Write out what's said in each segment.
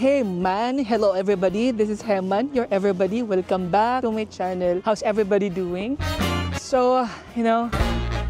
Hey man, hello everybody. This is Heman, your everybody. Welcome back to my channel. How's everybody doing? So,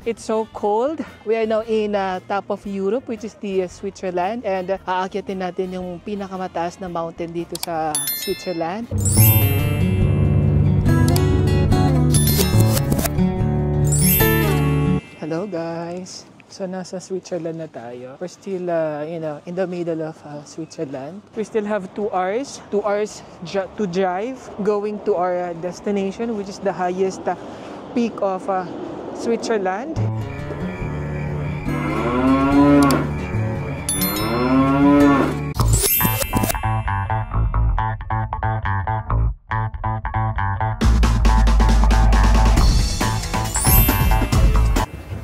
it's so cold. We are now in top of Europe, which is the Switzerland, and aakyatin natin yung pinakamataas na mountain dito sa Switzerland. Hello guys. So nasa Switzerland na tayo. We're still in the middle of Switzerland. We still have 2 hours to drive going to our destination, which is the highest peak of Switzerland.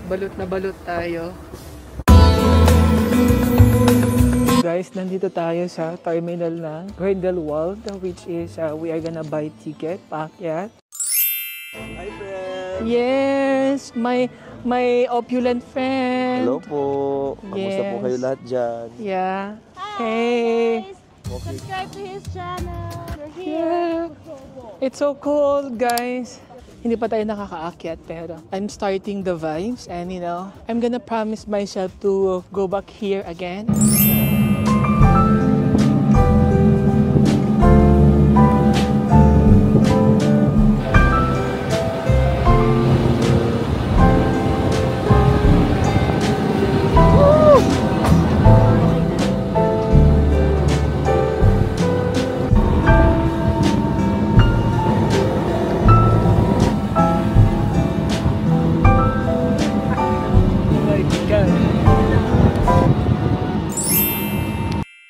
Balot na balot tayo. Guys, nandito tayo sa terminal ng Grindelwald, which is we are gonna buy ticket, paakyat. Hi friend! Yes! My opulent friend! Hello po! Kamusta po kayo lahat dyan? Yeah. Hi, Hey! guys. Subscribe to his channel. We're here. Yeah. It's so cold, guys. Hindi pa tayo nakakaakyat, pero I'm starting the vibes, and I'm gonna promise myself to go back here again.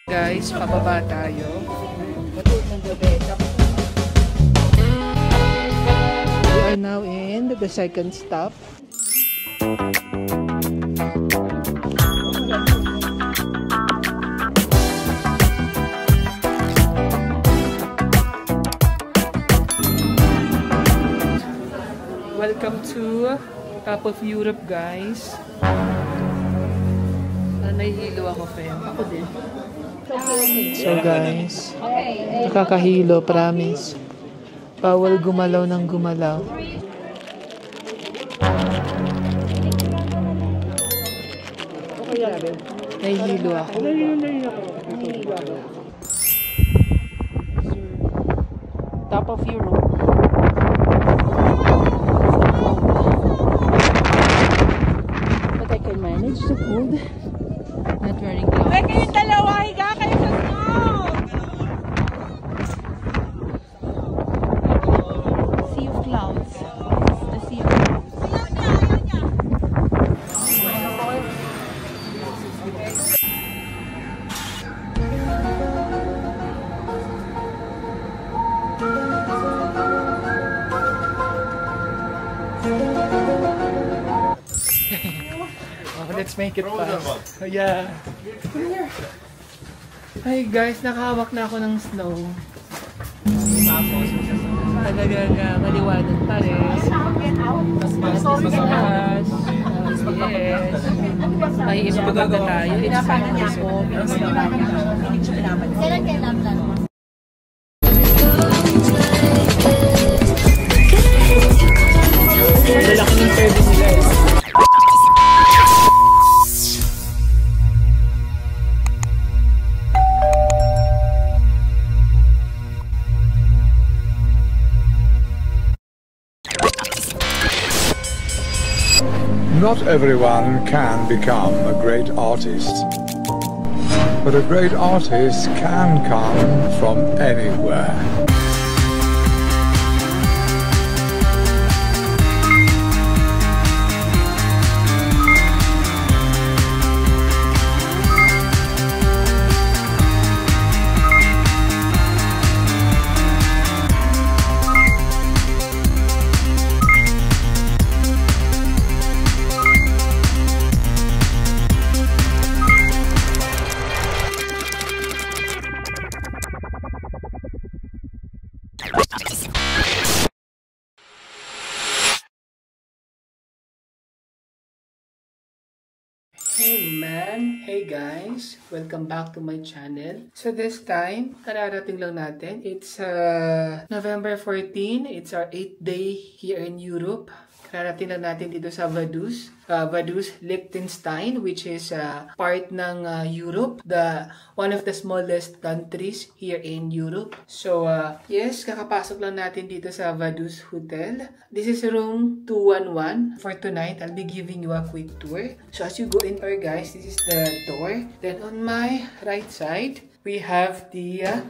Guys, pababa tayo. We are now in the second stop. Welcome to top of Europe, guys. Nahihilo ako, friend. Ako din. So guys, nakakahilo, promise. Bawal gumalaw ng gumalaw. Nahihilo ako. Top of Europe. But I can manage the food. Not wearing gloves. Ay, kayong dalawa, higa kayo sa snow! Sea of clouds. The sea of clouds. Let's make it fast. Yeah. Come here. Hi guys, nakahawak na ako ng snow. Talagang maliwanag pa rin. Mas yes. May ibabaga tayo. It's fine. Lalaki ng service nila eh. Not everyone can become a great artist, but a great artist can come from anywhere. everyone! Hey guys! Welcome back to my channel. So this time, kararating lang natin. It's November 14. It's our 8th day here in Europe. Kararating lang natin dito sa Vaduz. Vaduz, Liechtenstein, which is part ng Europe. One of the smallest countries here in Europe. So, yes, kakapasok lang natin dito sa Vaduz Hotel. This is room 211 for tonight. I'll be giving you a quick tour. So, as you go in there, guys, this is the door. Then, on my right side, we have the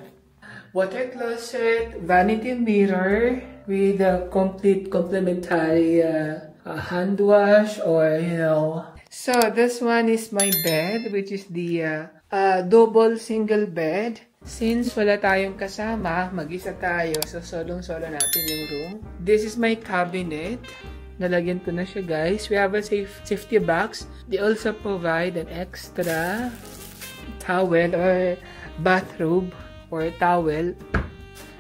water closet, vanity mirror, with a complete complementary hand wash, or So this one is my bed, which is the double single bed. Since wala tayong kasama, mag-isa tayo, so solong-solo natin yung room. This is my cabinet. Nalagyan ko na siya, guys. We have a safety box. They also provide an extra towel or bathrobe or towel.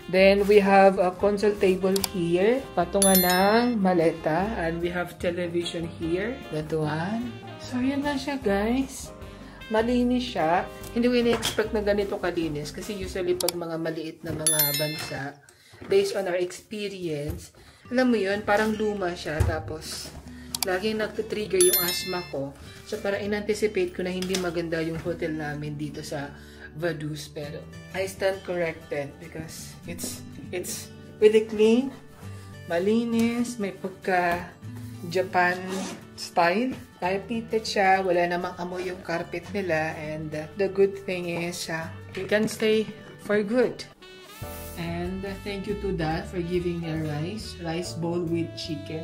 Then, we have a console table here. Patungan ng maleta. And we have television here. That one. So, yun na siya, guys. Malinis siya. Hindi ko ini-expect na ganito kalinis. Kasi usually, pag mga maliit na mga bansa, based on our experience, alam mo yun, parang luma siya. Tapos, laging nagtitrigger yung asthma ko. So, parang in-anticipate ko na hindi maganda yung hotel namin dito sa Vaduz, pero I stand corrected because it's really clean, malinis, may pagka Japan style. Carpeted siya, wala namang amoy yung carpet nila, and the good thing is you can stay for good. And thank you to Dad for giving me a rice bowl with chicken.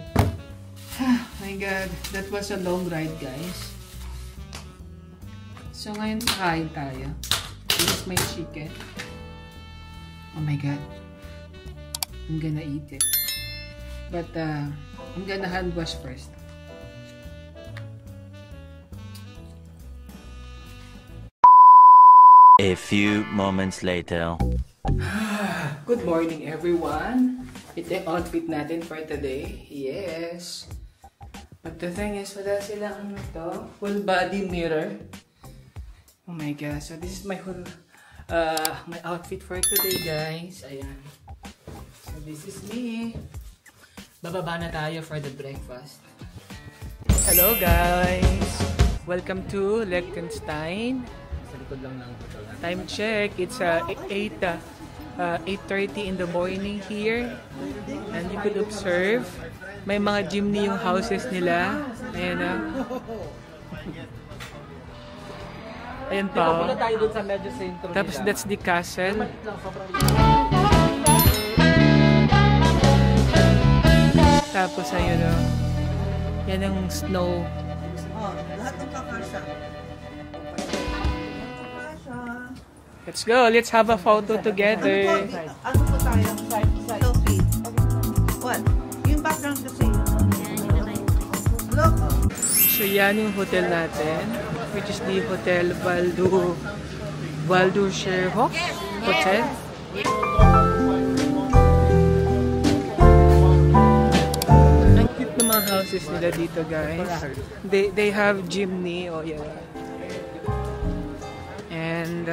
My God, that was a long ride, guys. So ngayon kakain tayo. This is my chicken. Oh my God. I'm gonna eat it. But I'm gonna hand wash first. A few moments later. Good morning, everyone. Ito yung outfit natin for today. Yes. But the thing is, wala silang full body mirror. Oh my God. So this is my whole my outfit for today, guys. Ayan. So this is me. Bababa na tayo for the breakfast. Hello, guys. Welcome to Liechtenstein. Sa likod lang ng hotel. Time check. It's 8:30 in the morning here. And you could observe may mga jeepney yung houses nila. Ayan na. Ayan pa. Tapos that's the castle. Tapos ayun o. Yan ang snow. Let's go. Let's have a photo together. Ano po tayo? Selfie. What? Yung background kasi. Look. So yan yung hotel natin, which is the Hotel Waldorfscherhof Hotel. Ang cute ng mga houses nila dito, guys. They have jeepney. Oh yeah. And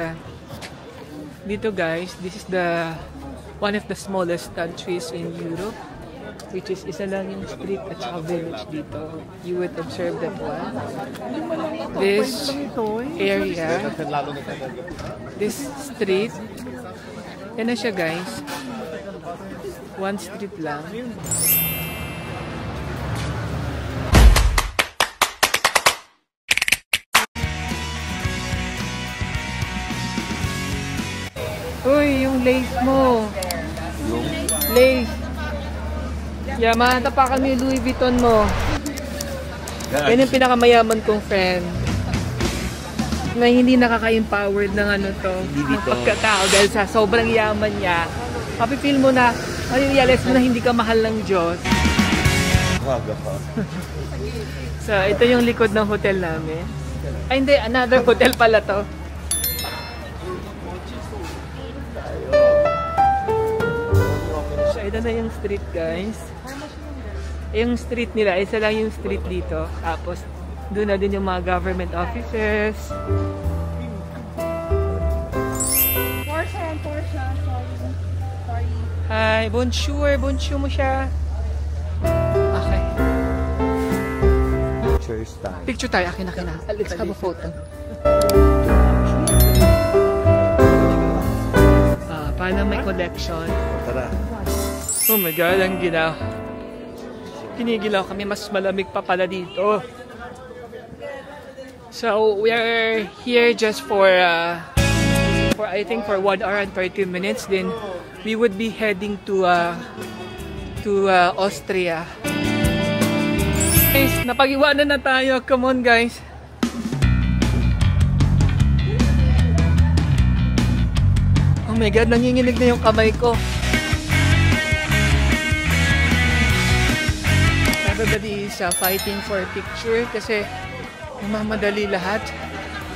dito, guys, this is one of the smallest countries in Europe, which is isa lang yung street at saka village dito. You would observe that one. This area, this street, yan na siya, guys. One street lang. Uy, yung lace mo. Yung lace. Yeah, mahatapakan mo yung Louis Vuitton mo. Yan yung pinakamayaman kong friend. Na hindi nakaka-empowered ng ano to. Ng pagkatao dahil sa sobrang yaman niya. Mapipil mo na, marirealize mo na hindi ka mahal ng Diyos. So, ito yung likod ng hotel namin. Ay, hindi. Another hotel pala to. So, ito na yung street, guys. Yung street nila, isa lang yung street dito. Tapos, Doon na din yung mga government offices. Portion. Sorry. Hi, bonjour mo siya. Okay. Pictures time. Picture tayo, akin. Let's have a photo. Paano may collection? Tara. Oh my God, ang ginaw. Kinigilaw kami, mas malamig pa pala dito. So, we are here just for I think for 1 hour and 30 minutes. Then, we would be heading to Austria. Guys, napag-iwanan na tayo. Come on, guys. Oh my God, nanginginig na yung kamay ko. Everybody is fighting for a picture kasi namamadali lahat.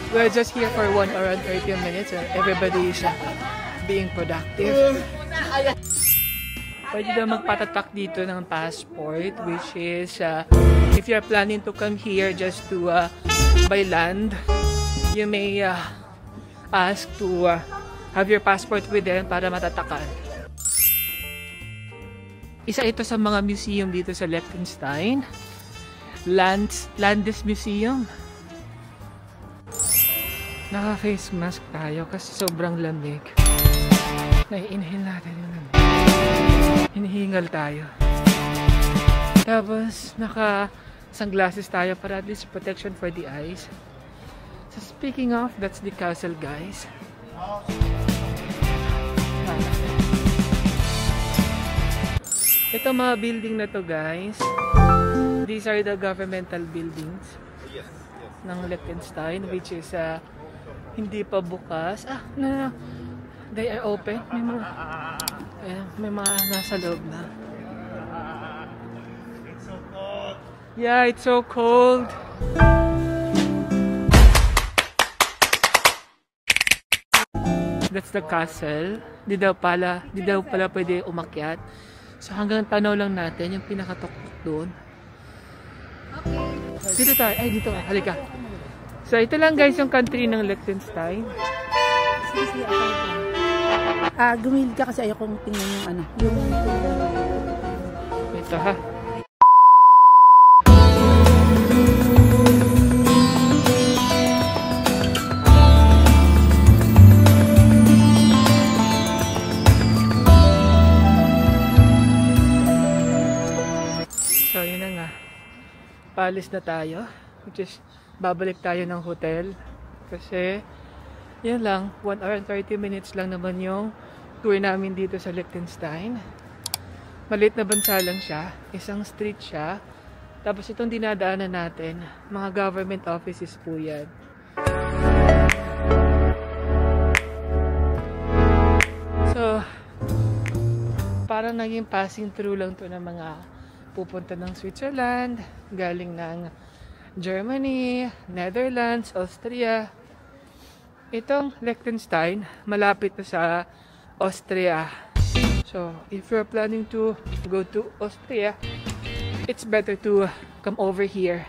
We're just here for 1 hour and 30 minutes and everybody is being productive. Pwede na magpatatak dito ng passport, which is if you're planning to come here just to by land, you may ask to have your passport with them para matatakan. Isa ito sa mga museum dito sa Liechtenstein. Landesmuseum. Naka-face mask tayo kasi sobrang lamig. Nai-inhale natin yung lamig. Hinihingal tayo. Tapos, naka-sunglasses tayo para at least protection for the eyes. So, speaking of, that's the castle, guys. Ito mga building na to, guys. These are the governmental buildings ng Liechtenstein, which is hindi pa bukas. No. They are open. May mga nasa loob na. Yeah, it's so cold. That's the castle. Di daw pala pwede umakyat. So hanggang tanaw lang natin yung pinakatuktok doon. Dito tayo. Ay, dito. Halika. So ito lang guys yung country ng Liechtenstein. Gumilid ka kasi ayokong tingnan yung ano. Yung Ito ha. So yun na nga. Paalis na tayo. Which is babalik tayo ng hotel. Kasi yan lang. 1 hour and 30 minutes lang naman yung tour namin dito sa Liechtenstein. Maliit na bansa lang siya. Isang street siya. Tapos itong dinadaanan natin, mga government offices po yan. So, parang naging passing through lang to ng mga pupunta ng Switzerland, galing ng Germany, Netherlands, Austria. Itong Liechtenstein, malapit na sa Austria. So, if you're planning to go to Austria, it's better to come over here